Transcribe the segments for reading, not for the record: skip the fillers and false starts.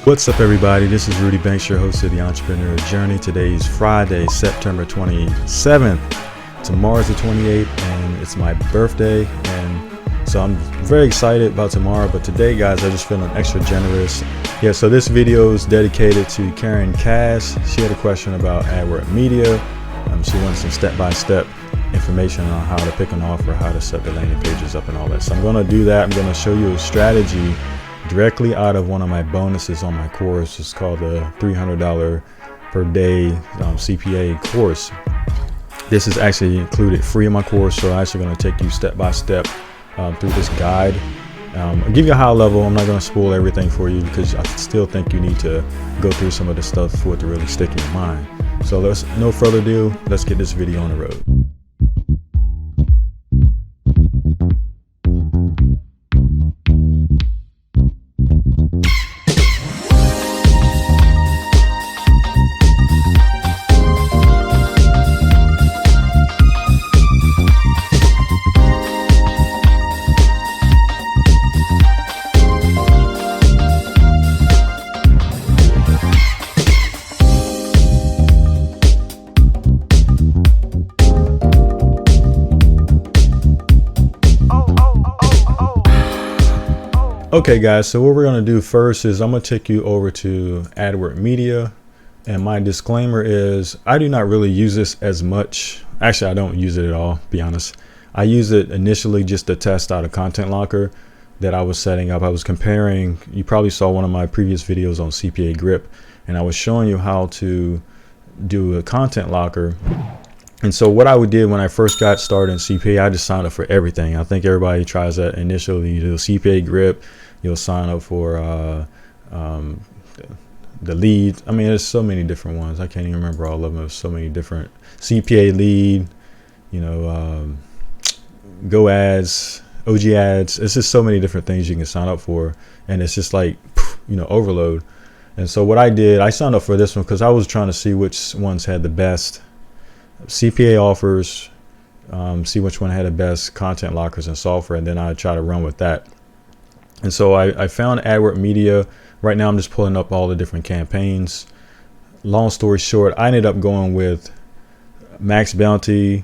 What's up, everybody? This is Rudy Banks, your host of the Entrepreneur Journey. Today is Friday, September 27th. Tomorrow's the 28th, and it's my birthday. And so I'm very excited about tomorrow. But today, guys, I'm just feeling extra generous. Yeah, so this video is dedicated to Karen Cass. She had a question about Adworkmedia. She wanted some step-by-step information on how to pick an offer, how to set the landing pages up, and all that. So I'm going to do that. I'm going to show you a strategy directly out of one of my bonuses on my course. It's called the $300 per day CPA course. This is actually included free in my course, so I'm actually going to take you step by step through this guide. I'll give you a high level. I'm not going to spoil everything for you because I still think you need to go through some of the stuff for it to really stick in your mind. So no further ado, let's get this video on the road. Okay, guys, so what we're going to do first is I'm going to take you over to Adworkmedia, and my disclaimer is I do not really use this as much. Actually, I don't use it at all, to be honest. I use it initially just to test out a content locker that I was setting up. I was comparing, you probably saw one of my previous videos on CPA Grip, and I was showing you how to do a content locker. And so what I did when I first got started in CPA, I just signed up for everything. I think everybody tries that initially. You do CPA Grip, you'll sign up for the lead. I mean, there's so many different ones. I can't even remember all of them. There's so many different CPA lead, Go Ads, OG Ads. It's just so many different things you can sign up for. And it's just like, overload. And so what I did, I signed up for this one because I was trying to see which ones had the best CPA offers, see which one had the best content lockers and software, and then I try to run with that. And so I found Adworkmedia. Right now I'm just pulling up all the different campaigns. Long story short, I ended up going with Max Bounty.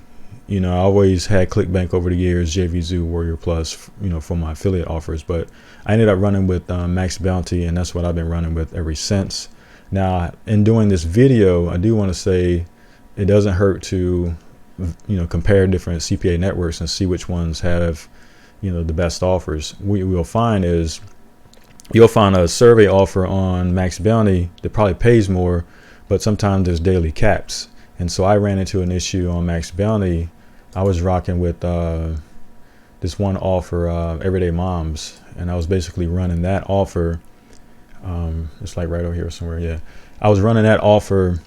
I always had ClickBank over the years, JVZoo, Warrior Plus, for my affiliate offers, but I ended up running with Max Bounty, and that's what I've been running with ever since. Now, in doing this video, I do want to say it doesn't hurt to, compare different CPA networks and see which ones have, the best offers. What we'll find is you'll find a survey offer on Max Bounty that probably pays more, but sometimes there's daily caps. And so I ran into an issue on Max Bounty. I was rocking with this one offer, Everyday Moms, and I was basically running that offer. It's like right over here somewhere. Yeah, I was running that offer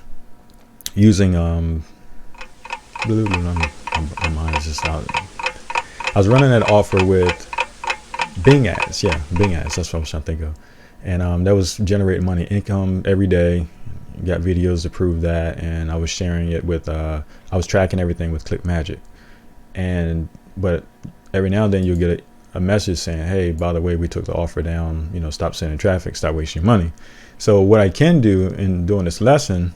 using my mind is just out. I was running that offer with Bing ads. Yeah, Bing ads. That's what I was trying to think of. And that was generating money, income every day. Got videos to prove that, and I was sharing it with. I was tracking everything with ClickMagick, but every now and then you'll get a message saying, "Hey, by the way, we took the offer down. Stop sending traffic. Stop wasting your money." So what I can do in doing this lesson.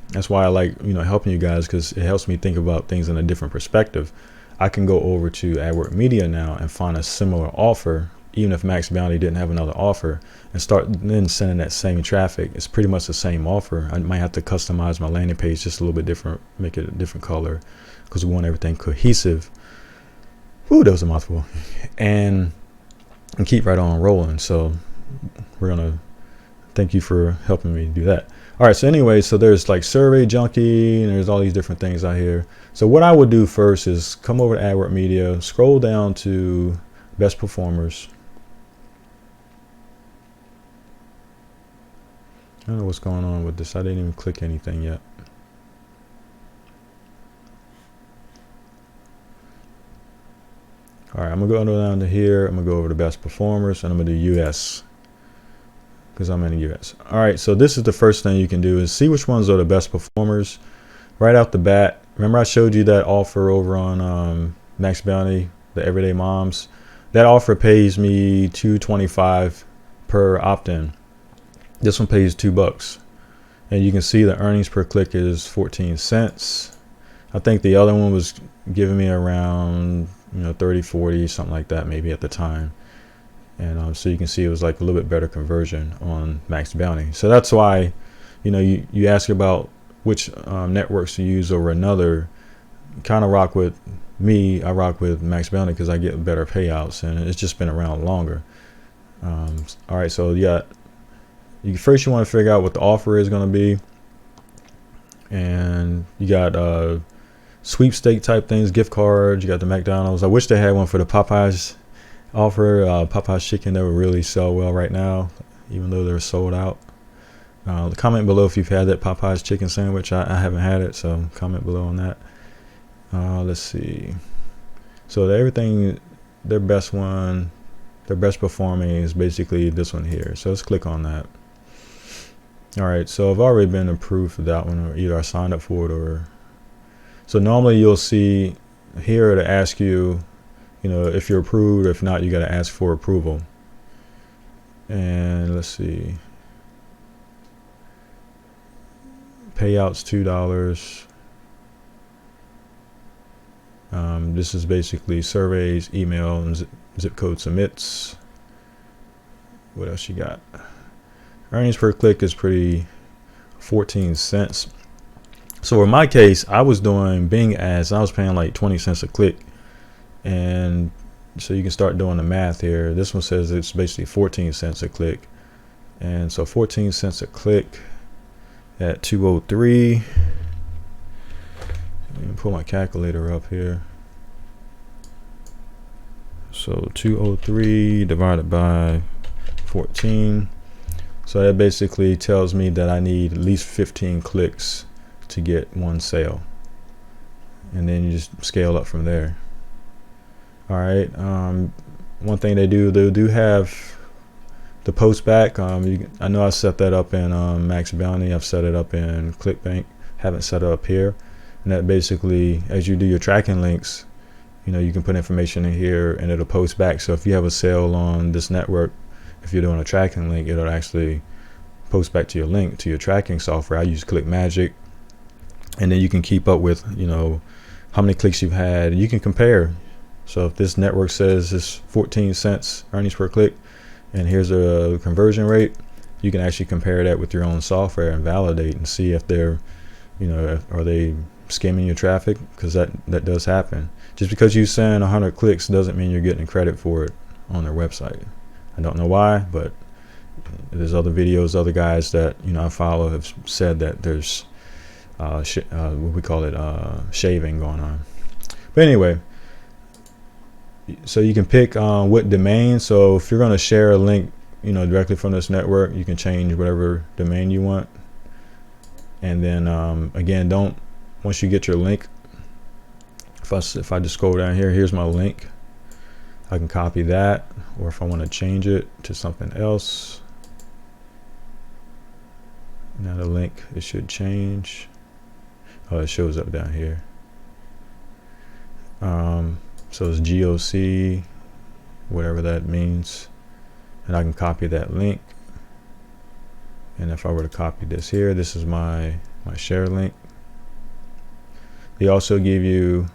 That's why I like, helping you guys, because it helps me think about things in a different perspective. I can go over to Adworkmedia now and find a similar offer, even if Max Bounty didn't have another offer, and start then sending that same traffic. It's pretty much the same offer. I might have to customize my landing page just a little bit different, make it a different color, because we want everything cohesive. Whew, that was a mouthful. And keep right on rolling. So we're going to thank you for helping me do that. All right, so anyway, so there's like Survey Junkie, and there's all these different things out here. So what I would do first is come over to Adworkmedia, scroll down to Best Performers. I don't know what's going on with this. I didn't even click anything yet. All right, I'm gonna go down to here. I'm gonna go over to Best Performers, and I'm gonna do US. Because I'm in the US. All right, so this is the first thing you can do is see which ones are the best performers right out the bat. Remember I showed you that offer over on Max Bounty, the Everyday Moms? That offer pays me $225 per opt-in. This one pays $2, and you can see the earnings per click is 14 cents. I think the other one was giving me around 30, 40, something like that, maybe at the time. And so you can see it was like a little bit better conversion on Max Bounty. So that's why, you ask about which networks to use over another. Kind of rock with me. I rock with Max Bounty because I get better payouts, and it's just been around longer. All right, so yeah, first you want to figure out what the offer is going to be, and you got sweepstake type things, gift cards. You got the McDonald's. I wish they had one for the Popeyes offer. Popeyes chicken, that would really sell well right now, even though they're sold out. Comment below if you've had that Popeyes chicken sandwich. I haven't had it, so comment below on that. Let's see. So everything, their best performing is basically this one here. So let's click on that. All right, so I've already been approved for that one, or either I signed up for it, or so normally you'll see here to ask you, if you're approved. If not, you got to ask for approval. And let's see, payouts $2. This is basically surveys, email, and zip code submits. What else you got? Earnings per click is pretty, 14 cents. So in my case, I was doing Bing ads. I was paying like 20 cents a click. And so you can start doing the math here. This one says it's basically 14 cents a click. And so 14 cents a click at 203. Let me pull my calculator up here. So 203 divided by 14. So that basically tells me that I need at least 15 clicks to get one sale. And then you just scale up from there. All right. One thing they do have the post back. I know I set that up in Max Bounty. I've set it up in ClickBank. Haven't set it up here. And that basically, as you do your tracking links, you can put information in here and it'll post back. So if you have a sale on this network, if you're doing a tracking link, it'll actually post back to your link to your tracking software. I use ClickMagic, and then you can keep up with how many clicks you've had. You can compare. So if this network says it's 14 cents earnings per click, and here's a conversion rate, you can actually compare that with your own software and validate and see if they're, are they skimming your traffic? Because that does happen. Just because you send 100 clicks doesn't mean you're getting credit for it on their website. I don't know why, but there's other videos, other guys that I follow have said that there's what we call it, shaving going on. But anyway, so you can pick what domain. So if you're going to share a link directly from this network, you can change whatever domain you want. And then again, once you get your link, if I just scroll down here, here's my link. I can copy that, or if I want to change it to something else, now the link, it should change. Oh, it shows up down here. So it's GOC, whatever that means, and I can copy that link. And if I were to copy this here, this is my share link. They also give you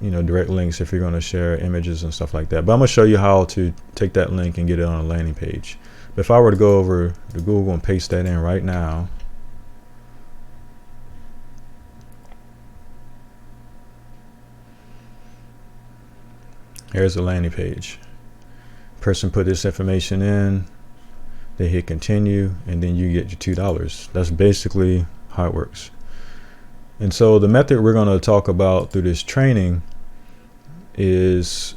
direct links if you're going to share images and stuff like that. But I'm going to show you how to take that link and get it on a landing page. But if I were to go over to Google and paste that in right now, here's the landing page. Person put this information in, they hit continue, and then you get your $2. That's basically how it works. And so the method we're going to talk about through this training is,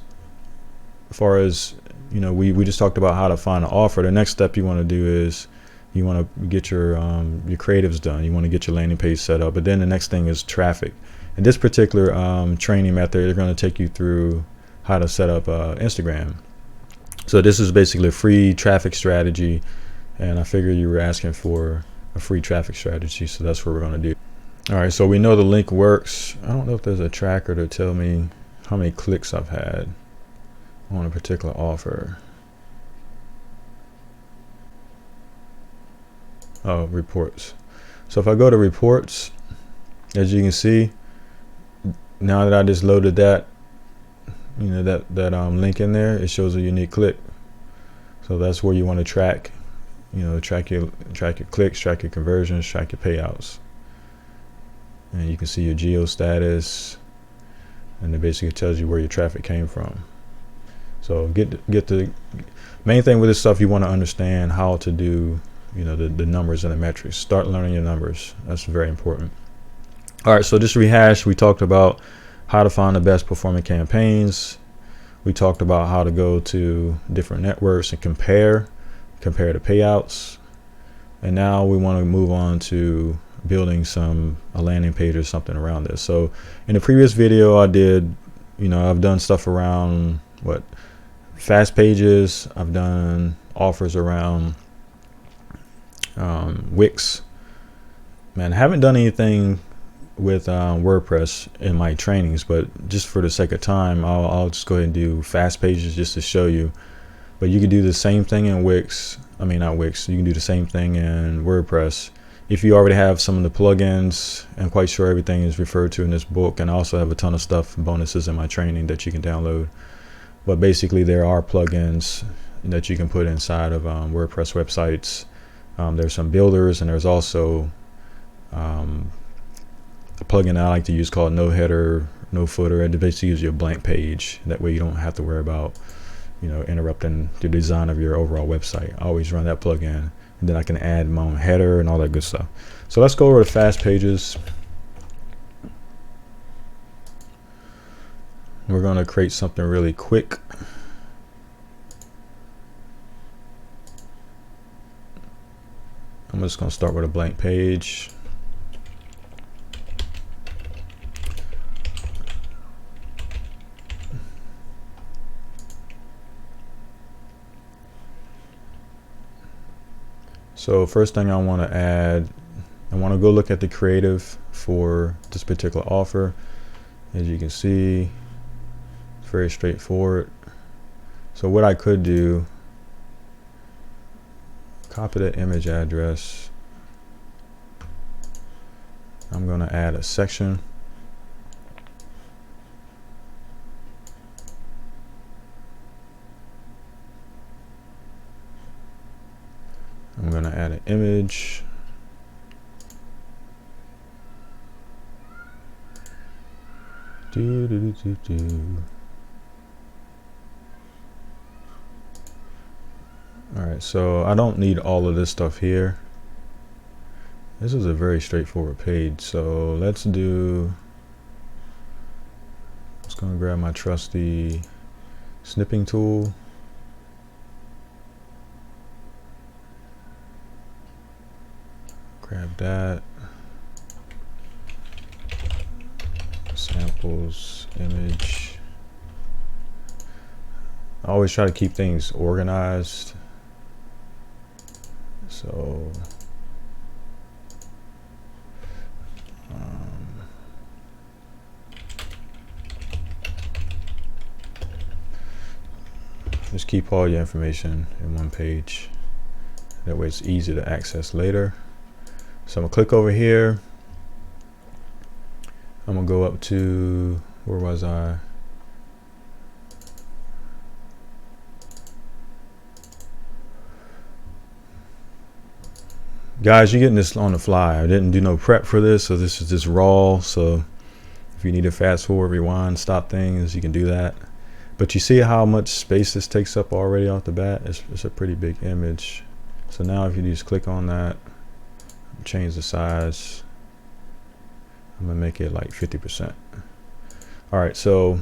as far as we just talked about how to find an offer. The next step you want to do is you want to get your creatives done. You want to get your landing page set up. But then the next thing is traffic. In this particular training method, they're going to take you through how to set up Instagram. So this is basically a free traffic strategy, and I figured you were asking for a free traffic strategy, so that's what we're going to do. All right, so we know the link works. I don't know if there's a tracker to tell me how many clicks I've had on a particular offer. reports. So if I go to reports, as you can see, now that I just loaded that, that link in there, it shows a unique click. So that's where you want to track, track your clicks, track your conversions, track your payouts. And you can see your geo status, and it basically tells you where your traffic came from. So get the main thing with this stuff, you want to understand how to do, the numbers and the metrics. Start learning your numbers. That's very important. All right, so just rehash, we talked about how to find the best performing campaigns. We talked about how to go to different networks and compare the payouts. And now we want to move on to building a landing page or something around this. So in the previous video I did, I've done stuff around fast pages. I've done offers around Wix. Man, I haven't done anything with WordPress in my trainings, but just for the sake of time, I'll just go ahead and do fast pages just to show you. But you can do the same thing in Wix. I mean, not Wix. You can do the same thing in WordPress if you already have some of the plugins. I'm quite sure everything is referred to in this book, and I also have a ton of stuff, bonuses in my training that you can download. But basically, there are plugins that you can put inside of WordPress websites. There's some builders, and there's also a plugin I like to use called No Header, No Footer. It basically gives you a blank page. That way you don't have to worry about, interrupting the design of your overall website. I always run that plugin, and then I can add my own header and all that good stuff. So let's go over to fast pages. We're going to create something really quick. I'm just going to start with a blank page. So first thing I want to add, I want to go look at the creative for this particular offer. As you can see, it's very straightforward. So what I could do, copy the image address. I'm going to add a section. I'm going to add an image. All right, so I don't need all of this stuff here. This is a very straightforward page. So let's do, I'm just going to grab my trusty snipping tool. Grab that. Samples, image. I always try to keep things organized. So just keep all your information in one page. That way it's easy to access later. So I'm gonna click over here. I'm gonna go up to, where was I? Guys, you're getting this on the fly. I didn't do no prep for this, so this is just raw. So if you need to fast forward, rewind, stop things, you can do that. But you see how much space this takes up already off the bat? It's a pretty big image. So now if you just click on that, change the size, I'm gonna make it like 50%. All right, so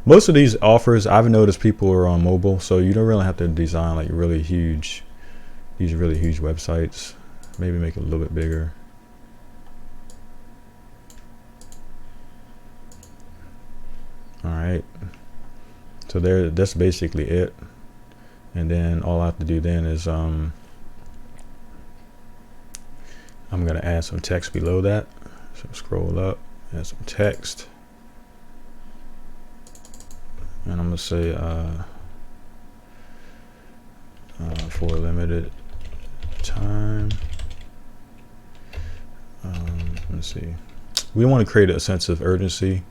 most of these offers, I've noticed people are on mobile, so you don't really have to design like really huge, these really huge websites. Maybe make it a little bit bigger. All right, so there, that's basically it. And then all I have to do then is I'm gonna add some text below that. So scroll up, add some text, and I'm gonna say for a limited time, let's see. We want to create a sense of urgency,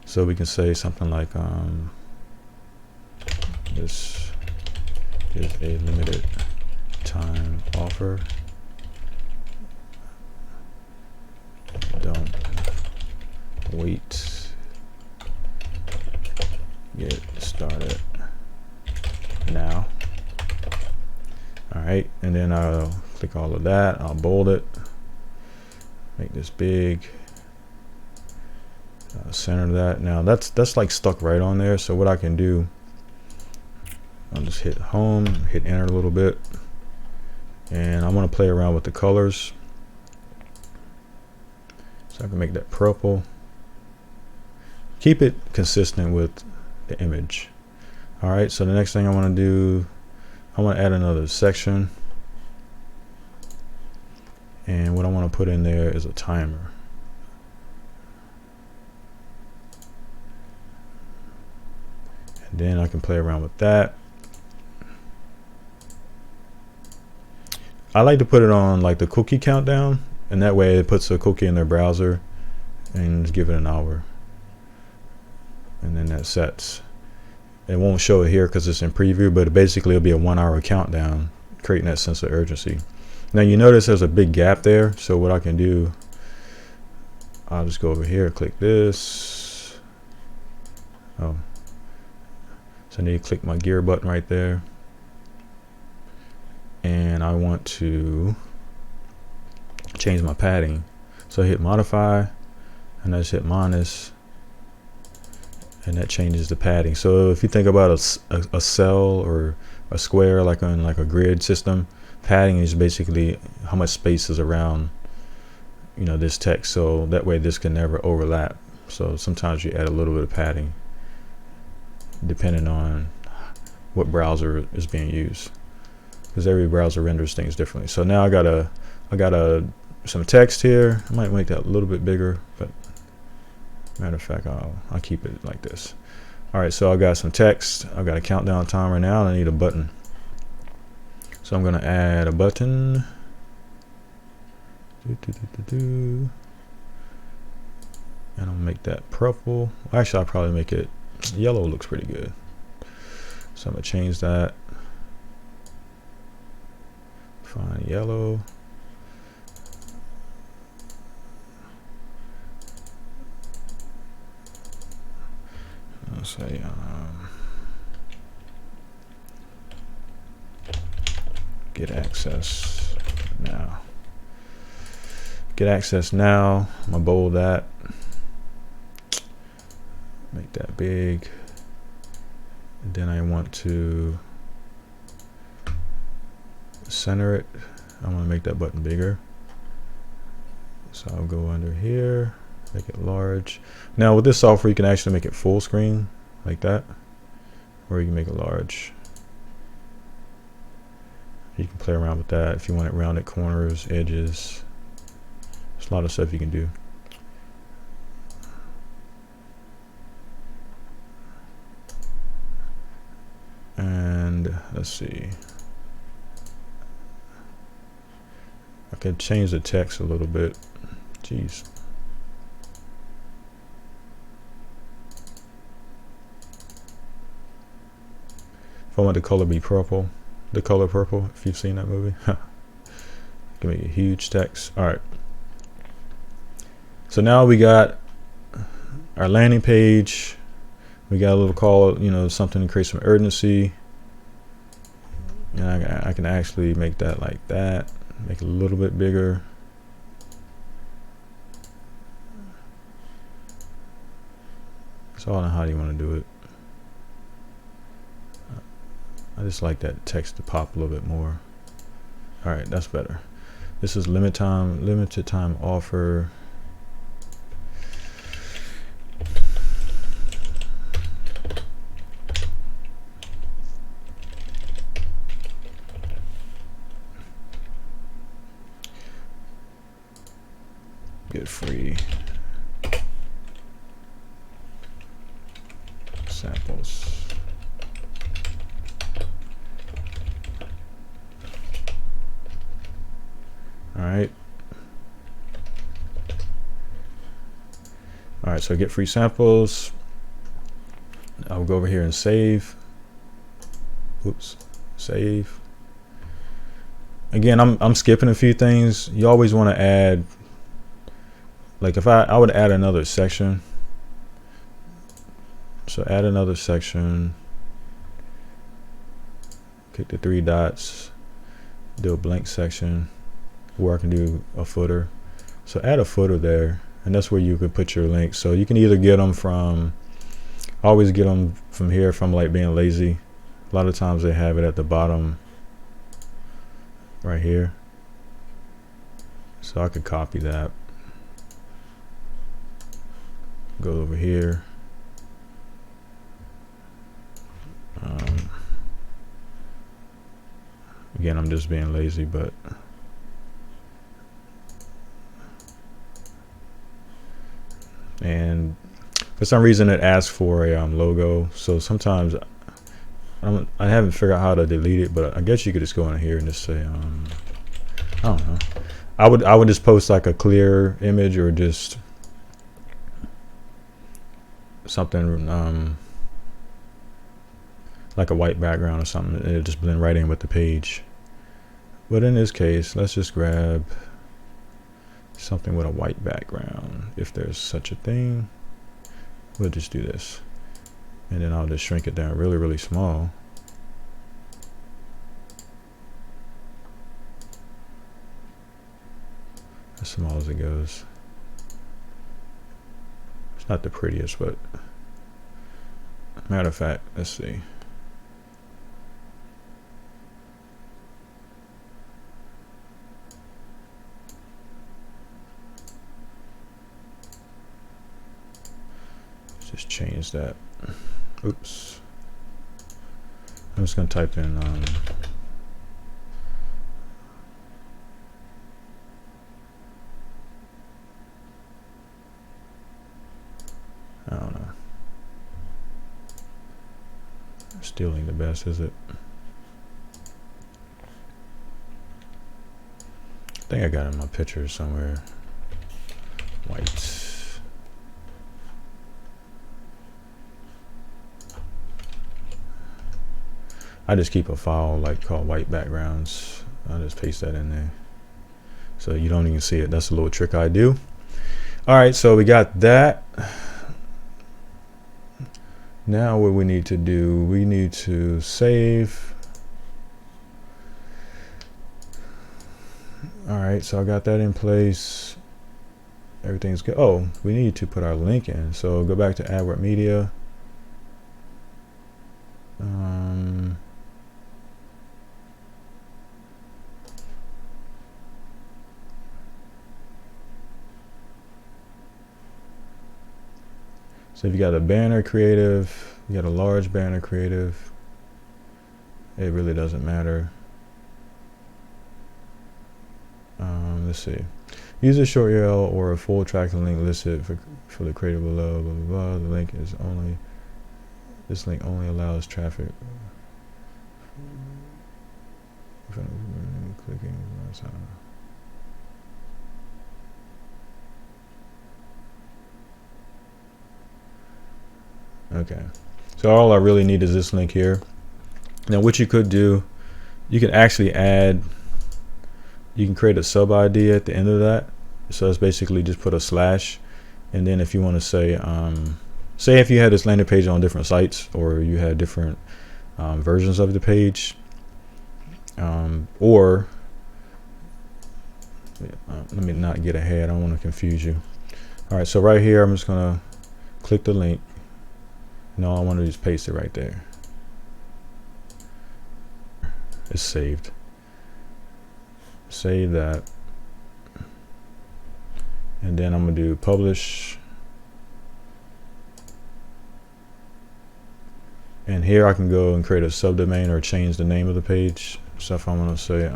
so we can say something like, this is a limited time offer. Don't wait. Get started now. All right, and then I'll click all of that. I'll bold it, make this big, center that. Now that's like stuck right on there. So what I can do, I'll just hit home, hit enter a little bit, and I want to play around with the colors. So I can make that purple. Keep it consistent with the image. All right, so the next thing I want to do, I want to add another section, and what I want to put in there is a timer. And then I can play around with that. I like to put it on like the cookie countdown, and that way it puts a cookie in their browser and just give it an hour, and then that sets. It won't show it here because it's in preview, but basically it'll be a 1 hour countdown, creating that sense of urgency. Now you notice there's a big gap there, so what I can do, I'll just go over here, click this. Oh, so I need to click my gear button right there, and I want to change my padding. So I hit modify, and I just hit minus, and that changes the padding. So if you think about a cell or a square, like on like a grid system, padding is basically how much space is around, you know, this text, so that way this can never overlap. So sometimes you add a little bit of padding depending on what browser is being used, because every browser renders things differently. So now I got some text here. I might make that a little bit bigger, but matter of fact, I'll keep it like this. All right, so I got some text. I've got a countdown timer now, and I need a button. So I'm gonna add a button. And I'll make that purple. Actually, I'll probably make it yellow. Looks pretty good. So I'm gonna change that. Find yellow. I'll say get access now. Get access now. I'm gonna bold that, make that big, and then I want to center it. I want to make that button bigger, so I'll go under here, make it large. Now with this software you can actually make it full screen like that, or you can make it large. You can play around with that if you want it rounded corners, edges. There's a lot of stuff you can do. And let's see, I can change the text a little bit. Jeez. If I want the color be purple, the color purple, if you've seen that movie, you can make it huge text. All right. So now we got our landing page. We got a little call, you know, something to create some urgency. And I can actually make that like that, make it a little bit bigger. So I don't know how you want to do it. I just like that text to pop a little bit more. All right, that's better. This is limited time offer. Get free samples. All right. right, so get free samples. I'll go over here and save. Oops, save. Again, I'm skipping a few things. You always want to add, like if I would add another section. So add another section. Click the three dots. Do a blank section, or I can do a footer. So add a footer there, and that's where you could put your links. So you can either get them from, I always get them from here if I'm like being lazy. A lot of times they have it at the bottom right here. So I could copy that. Go over here. Again, I'm just being lazy, but and for some reason it asks for a logo. So sometimes I haven't figured out how to delete it, but I guess you could just go in here and just say I don't know. I would just post like a clear image or just something like a white background or something. It'll just blend right in with the page. But in this case, let's just grab something with a white background. If there's such a thing, we'll just do this. And then I'll just shrink it down really, really small. As small as it goes. It's not the prettiest, but matter of fact, let's see. Let's just change that. Oops. I'm just gonna type in I don't know. Still ain't the best, is it? I think I got it in my picture somewhere. White. I just keep a file like called white backgrounds. I'll just paste that in there, so you don't even see it. That's a little trick I do. All right, so we got that. Now what we need to do, we need to save. All right, so I got that in place. Everything's good. Oh, we need to put our link in. So go back to Adworkmedia. So if you got a banner creative, you got a large banner creative, it really doesn't matter. Let's see. Use a short URL or a full tracking link listed for the creative below. Blah, blah, blah. The link is only, this link only allows traffic. Clicking. Okay, so all I really need is this link here. Now what you could do, you can actually add, you can create a sub ID at the end of that. So it's basically just put a slash, and then if you want to say, say if you had this landing page on different sites, or you had different versions of the page, or let me not get ahead, I don't want to confuse you. All right, so right here I'm just gonna click the link. No, I want to just paste it right there. It's saved. Save that. And then I'm going to do publish. And here I can go and create a subdomain or change the name of the page. So if I want to say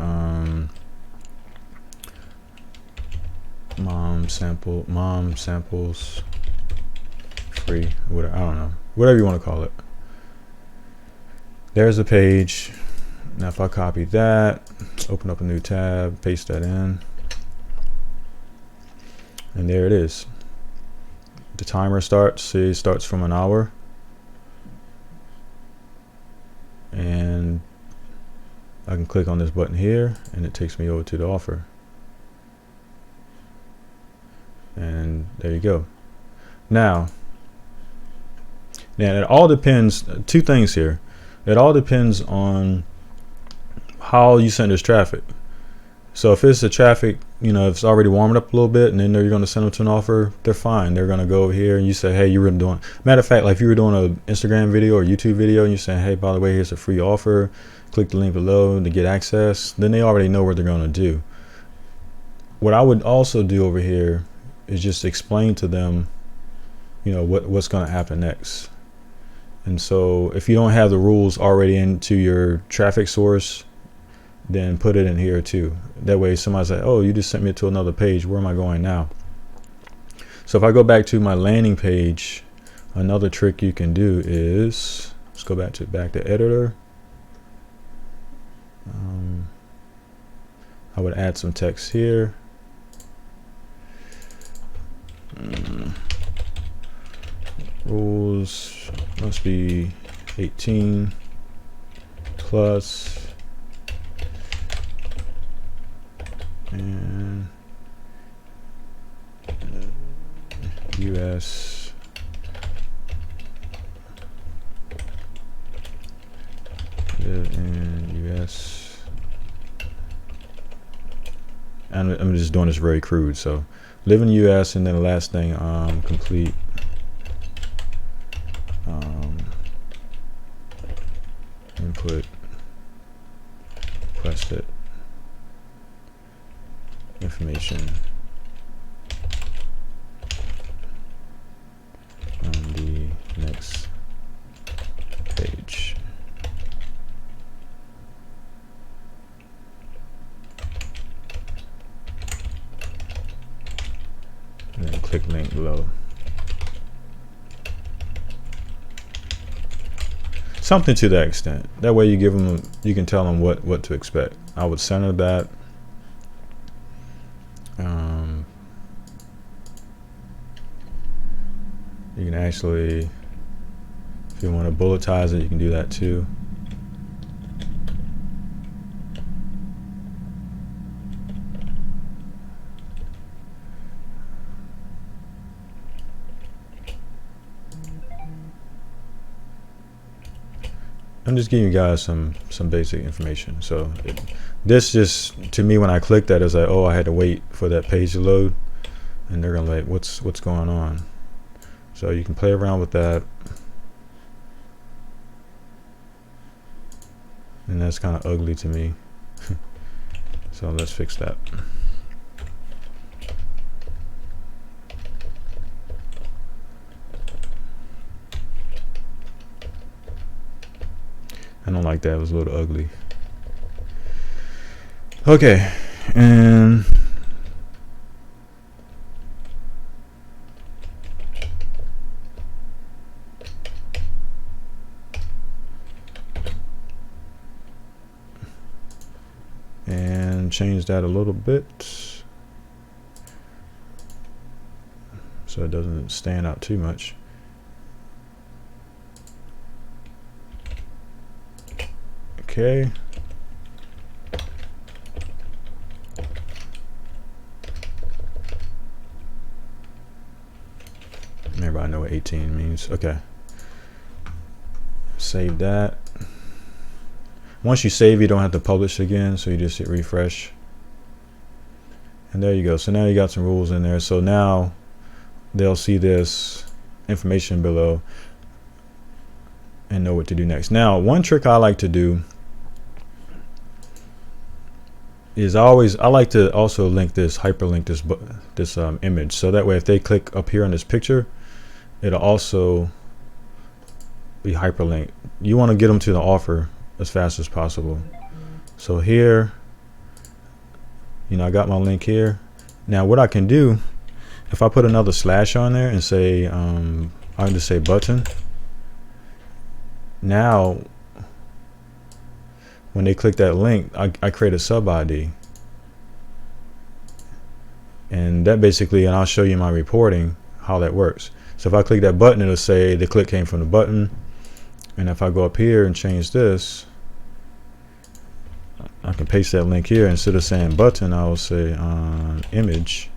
mom samples free, whatever, I don't know, whatever you want to call it. There's the page. Now if I copy that, open up a new tab, paste that in, and there it is. the timer starts. See, it starts from an hour. And I can click on this button here and it takes me over to the offer. And there you go. Now it all depends, two things here. It all depends on how you send this traffic. So if it's the traffic, you know, if it's already warmed up a little bit and then you're going to send them to an offer, they're fine. They're going to go over here and you say, hey, you were doing, matter of fact, like if you were doing an Instagram video or YouTube video and you say, hey, by the way, here's a free offer, click the link below to get access, then they already know what they're going to do. What I would also do over here is just explain to them, you know, what's going to happen next. And so if you don't have the rules already into your traffic source, then put it in here too. That way somebody's like, oh, you just sent me to another page. Where am I going now? So if I go back to my landing page, another trick you can do is, let's go back to editor. I would add some text here. Rules must be 18 plus and US live in US, and I'm just doing this very crude, so live in US, and then the last thing, complete input requested information on the next page. And then click link below. Something to that extent. That way you give them, you can tell them what to expect. I would center that. You can actually, if you want to bulletize it, you can do that too. I'm just giving you guys some basic information. So this just, to me, when I click that, is like, oh, I had to wait for that page to load, and they're gonna like, what's going on? So you can play around with that, and that's kind of ugly to me. So let's fix that. I don't like that. It was a little ugly. Okay, and change that a little bit so it doesn't stand out too much. Okay. Everybody know what 18 means. Okay. Save that. Once you save, you don't have to publish again, so you just hit refresh. And there you go. So now you got some rules in there. So now they'll see this information below and know what to do next. Now, one trick I like to do is I like to also link this, hyperlink this image, so that way if they click up here on this picture, it'll also be hyperlinked. You want to get them to the offer as fast as possible. So here, you know, I got my link here. Now what I can do, if I put another slash on there and say, I can just say button. Now when they click that link, I create a sub ID, and that basically, and I'll show you my reporting how that works. So if I click that button, it'll say the click came from the button. And if I go up here and change this, I can paste that link here. Instead of saying button, I will say image,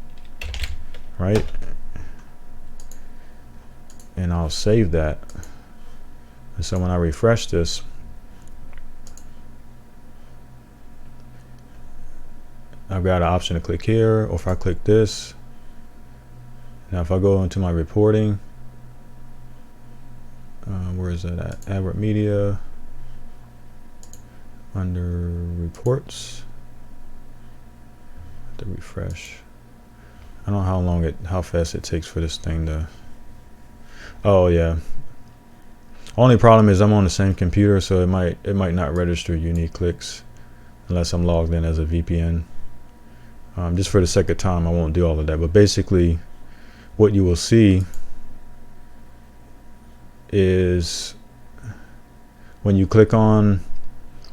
right? And I'll save that. And so when I refresh this, I've got an option to click here, or if I click this, now if I go into my reporting, where is that at? Adworkmedia, under reports, to refresh. I don't know how fast it takes for this thing to. Oh yeah. Only problem is I'm on the same computer, so it might not register unique clicks unless I'm logged in as a VPN. Just for the sake of time, I won't do all of that. But basically, what you will see is when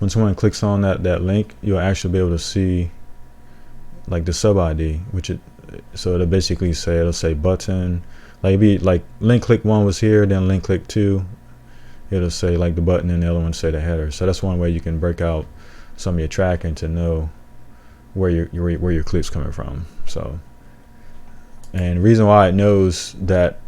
someone clicks on that link, you'll actually be able to see like the sub ID, so it'll basically say, it'll say button, like it'd be like link click 1 was here, then link click 2, it'll say like the button, and the other one say the header. So that's one way you can break out some of your tracking to know where your clicks coming from. So, and the reason why it knows that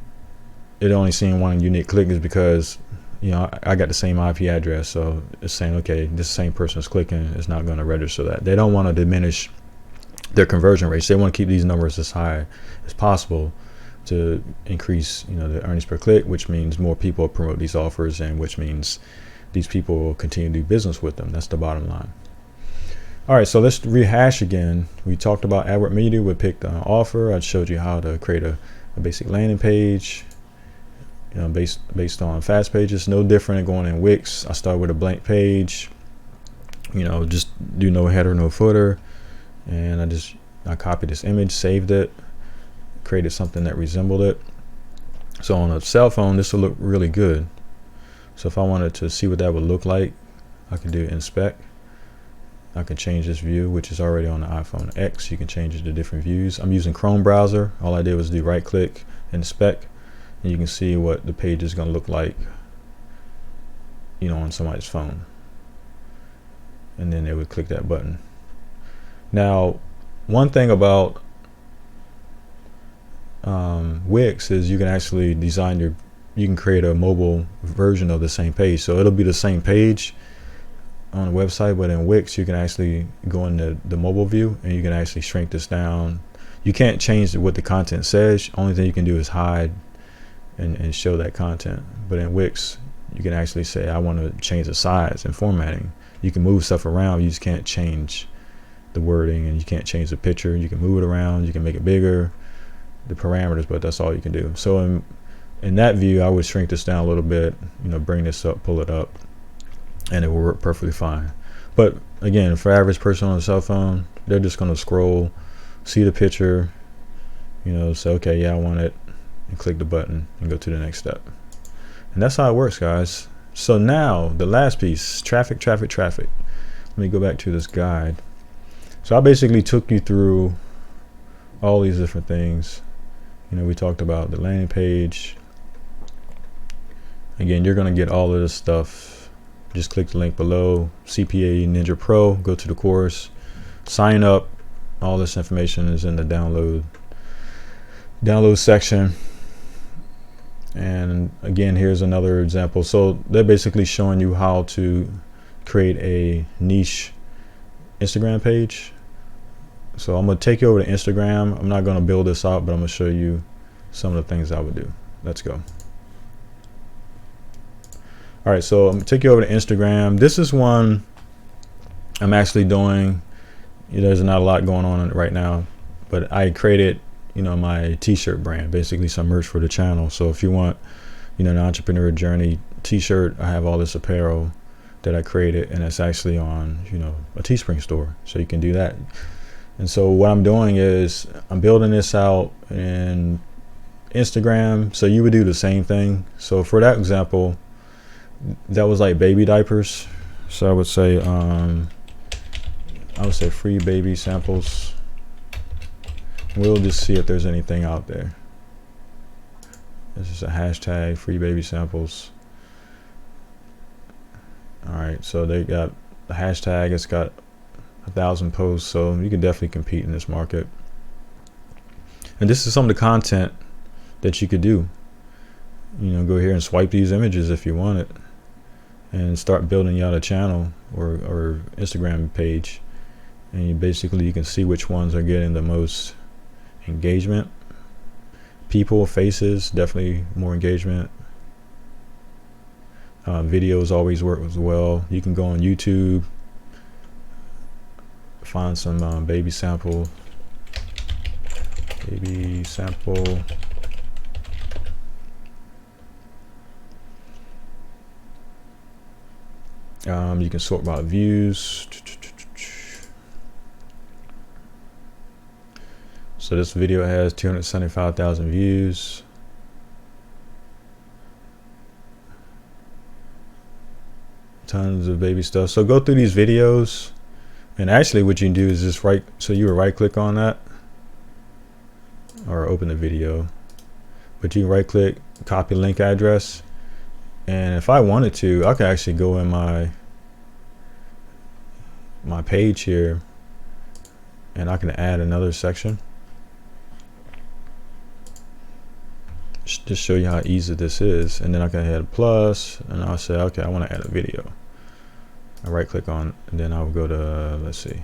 it only seeing one unique click is because, you know, I got the same IP address, so it's saying, okay, this same person is clicking, it's not going to register that. They don't want to diminish their conversion rates. They want to keep these numbers as high as possible to increase, you know, the earnings per click, which means more people promote these offers, and which means these people will continue to do business with them. That's the bottom line. All right, so let's rehash again. We talked about Adworkmedia. We picked an offer. I showed you how to create a basic landing page, you know, based on fast pages. No different than going in Wix. I start with a blank page, you know, just do no header, no footer, and I copied this image, saved it, created something that resembled it. So on a cell phone, this will look really good. So if I wanted to see what that would look like, I can do inspect. I can change this view, which is already on the iPhone X. You can change it to different views. I'm using Chrome browser. All I did was do right click, inspect, and you can see what the page is going to look like, you know, on somebody's phone. And then they would click that button. Now, one thing about Wix is you can actually you can create a mobile version of the same page. So it'll be the same page on the website, but in Wix you can actually go into the mobile view, and you can actually shrink this down. You can't change what the content says. Only thing you can do is hide and show that content. But in Wix, you can actually say, I want to change the size and formatting. You can move stuff around. You just can't change the wording, and you can't change the picture. You can move it around. You can make it bigger, the parameters, but that's all you can do. So in that view, I would shrink this down a little bit, you know, bring this up, pull it up, and it will work perfectly fine. But again, for average person on a cell phone, they're just going to scroll, see the picture, you know, say, okay, yeah, I want it, and click the button and go to the next step. And that's how it works, guys. So now the last piece, traffic. Let me go back to this guide. So I basically took you through all these different things. You know, we talked about the landing page. Again, you're going to get all of this stuff. Just click the link below, CPA Ninja Pro, go to the course, sign up. All this information is in the download section. And again, here's another example. So they're basically showing you how to create a niche Instagram page. So I'm going to take you over to Instagram. I'm not going to build this out, but I'm going to show you some of the things I would do. Let's go. All right, so I'm going to take you over to Instagram. This is one I'm actually doing. You know, there's not a lot going on right now, but I created, you know, my t-shirt brand, basically some merch for the channel. So if you want, you know, an entrepreneur journey t-shirt, I have all this apparel that I created, and it's actually on, you know, a Teespring store, so you can do that. And so what I'm doing is I'm building this out in Instagram, so you would do the same thing. So for that example, that was like baby diapers. So I would say free baby samples. We'll just see if there's anything out there. This is a hashtag, free baby samples. All right, so they got the hashtag. It's got 1,000 posts, so you can definitely compete in this market. And this is some of the content that you could do. You know, go here and swipe these images if you want it, and start building out a channel or Instagram page. And you can see which ones are getting the most engagement. People, faces, definitely more engagement. Videos always work as well. You can go on YouTube, find some baby sample. You can sort by views. So this video has 275,000 views. Tons of baby stuff. So go through these videos, and actually what you can do is just you would right click on that or open the video, but you can right click, copy link address, and if I wanted to, I could actually go in my page here, and I can add another section. Just show you how easy this is, and then I can add a plus, and I'll say, okay, I want to add a video. I right click on, and then I'll go to, let's see,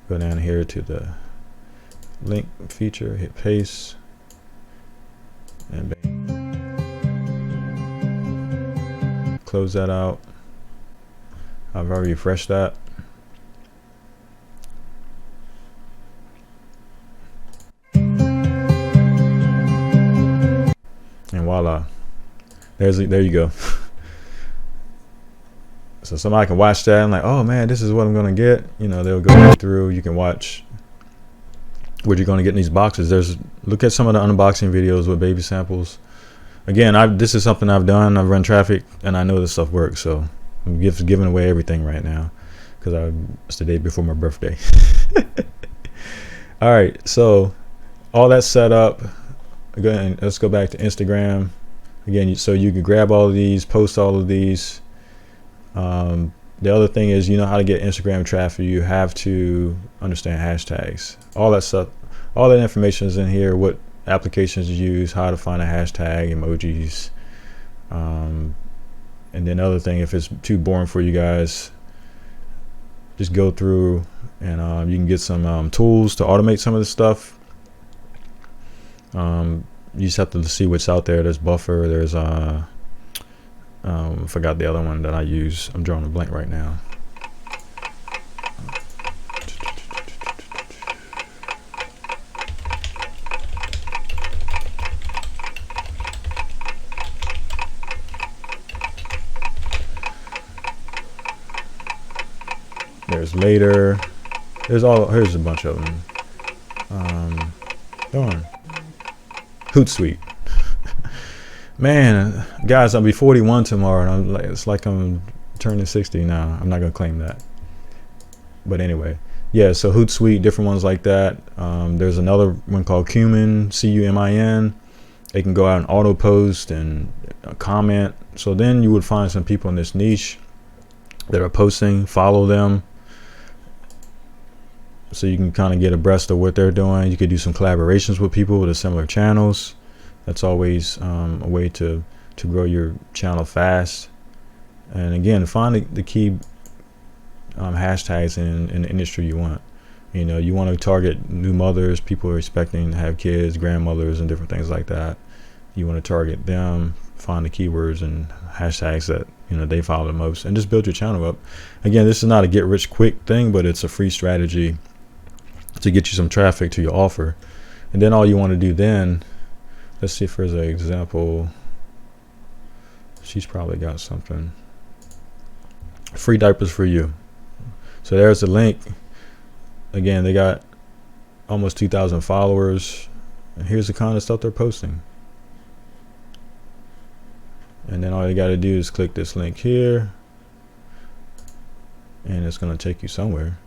go down here to the link feature, hit paste, and close that out. I've already refreshed that. And voila, there you go. So somebody can watch that and like, oh man, this is what I'm gonna get. You know, they'll go through. You can watch what you're gonna get in these boxes. Look at some of the unboxing videos with baby samples. Again, this is something I've done. I've run traffic, and I know this stuff works. So I'm giving away everything right now because it's the day before my birthday. All right, so all that's set up. Again, let's go back to Instagram again. So you can grab all of these, post all of these. The other thing is, you know how to get Instagram traffic. You have to understand hashtags. All that stuff, all that information is in here. What applications to use, how to find a hashtag, emojis, and then other thing, if it's too boring for you guys, just go through and you can get some tools to automate some of this stuff. You just have to see what's out there. There's Buffer, there's forgot the other one that I use. I'm drawing a blank right now. There's Later. Here's a bunch of them. Darn. Hootsuite. Man, guys, I'll be 41 tomorrow, and it's like I'm turning 60 now. I'm not gonna claim that, but anyway, yeah. So Hootsuite, different ones like that. There's another one called Cumin, CUMIN. They can go out and auto post and comment. So then you would find some people in this niche that are posting. Follow them, so you can kind of get abreast of what they're doing. You could do some collaborations with people with similar channels. That's always a way to grow your channel fast. And again, find the key hashtags in the industry you want. You know, you want to target new mothers, people who are expecting to have kids, grandmothers, and different things like that. You want to target them, find the keywords and hashtags that they follow the most, and just build your channel up. Again, this is not a get rich quick thing, but it's a free strategy to get you some traffic to your offer. And then all you want to do then, let's see if there's an example. She's probably got something. Free diapers for you. So there's the link. Again, they got almost 2,000 followers. And here's the kind of stuff they're posting. And then all you got to do is click this link here, and it's going to take you somewhere.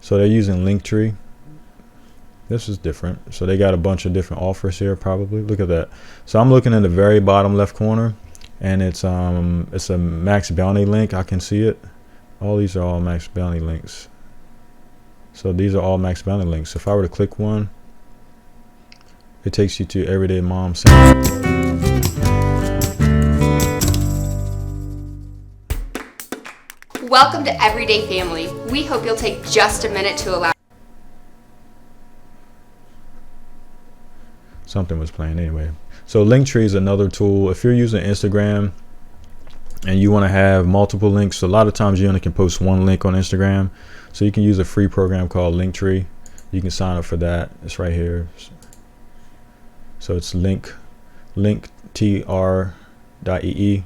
So they're using Linktree. This is different. So they got a bunch of different offers here, probably. Look at that. So I'm looking in the very bottom left corner, and it's a max bounty link. I can see it. All these are all max bounty links. So these are all max bounty links. If I were to click one, it takes you to Everyday Mom Center. Welcome to Everyday Family. We hope you'll take just a minute to allow. Something was playing anyway. So Linktree is another tool. If you're using Instagram and you want to have multiple links, a lot of times you only can post one link on Instagram. So you can use a free program called Linktree. You can sign up for that. It's right here. So it's linktr.ee.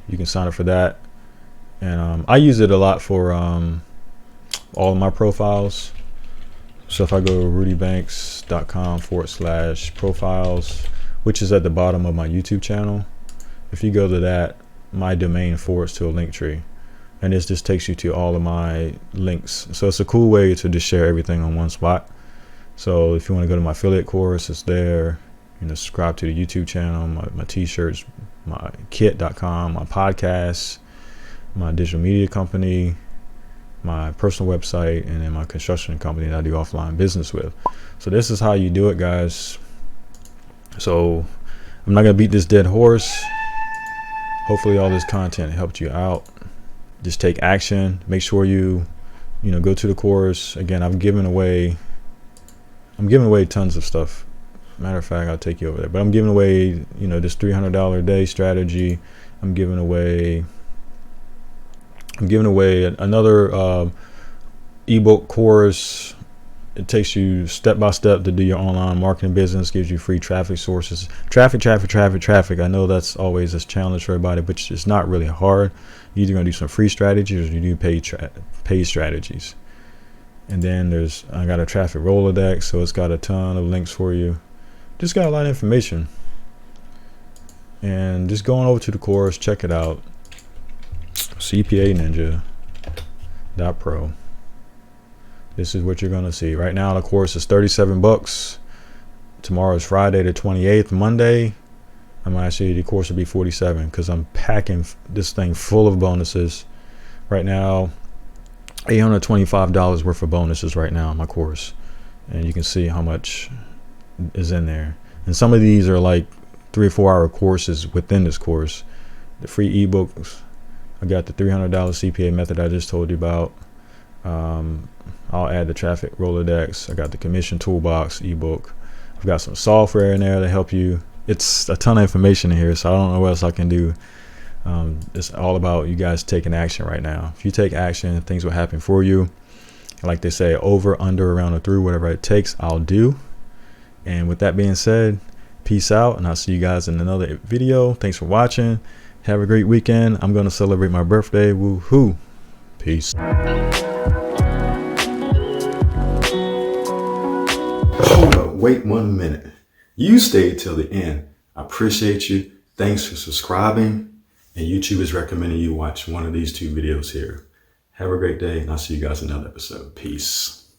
You can sign up for that. And I use it a lot for all of my profiles. So if I go to rudybanks.com/profiles, which is at the bottom of my YouTube channel, if you go to that, my domain forwards to a link tree, and this just takes you to all of my links. So it's a cool way to just share everything on one spot. So if you want to go to my affiliate course, it's there. You know, subscribe to the YouTube channel, my t-shirts, my kit.com, my podcasts, my digital media company, my personal website, and then my construction company that I do offline business with. So this is how you do it, guys. So I'm not gonna beat this dead horse. Hopefully all this content helped you out. Just take action. Make sure you go to the course. Again, I'm giving away tons of stuff. Matter of fact, I'll take you over there. But I'm giving away this $300 a day strategy. I'm giving away another ebook course. It takes you step by step to do your online marketing business, gives you free traffic sources. Traffic. I know that's always a challenge for everybody, but it's not really hard. You're either going to do some free strategies or you do paid strategies. And then I got a traffic Rolodex, so it's got a ton of links for you. Just got a lot of information. And just going over to the course, check it out. CPAninja.pro. This is what you're going to see. Right now the course is $37. Tomorrow is Friday the 28th. Monday, the course will be $47 because I'm packing this thing full of bonuses. Right now, $825 worth of bonuses right now in my course. And you can see how much is in there. And some of these are like 3 or 4 hour courses within this course. The free ebooks. I got the $300 CPA method I just told you about. I'll add the traffic Rolodex. I got the commission toolbox ebook. I've got some software in there to help you. It's a ton of information in here, so I don't know what else I can do. It's all about you guys taking action right now. If you take action, things will happen for you. Like they say, over, under, around, or through, whatever it takes, I'll do. And with that being said, peace out, and I'll see you guys in another video. Thanks for watching. Have a great weekend. I'm going to celebrate my birthday. Woohoo. Peace. Hold up. Wait 1 minute. You stayed till the end. I appreciate you. Thanks for subscribing. And YouTube is recommending you watch one of these 2 videos here. Have a great day, and I'll see you guys in another episode. Peace.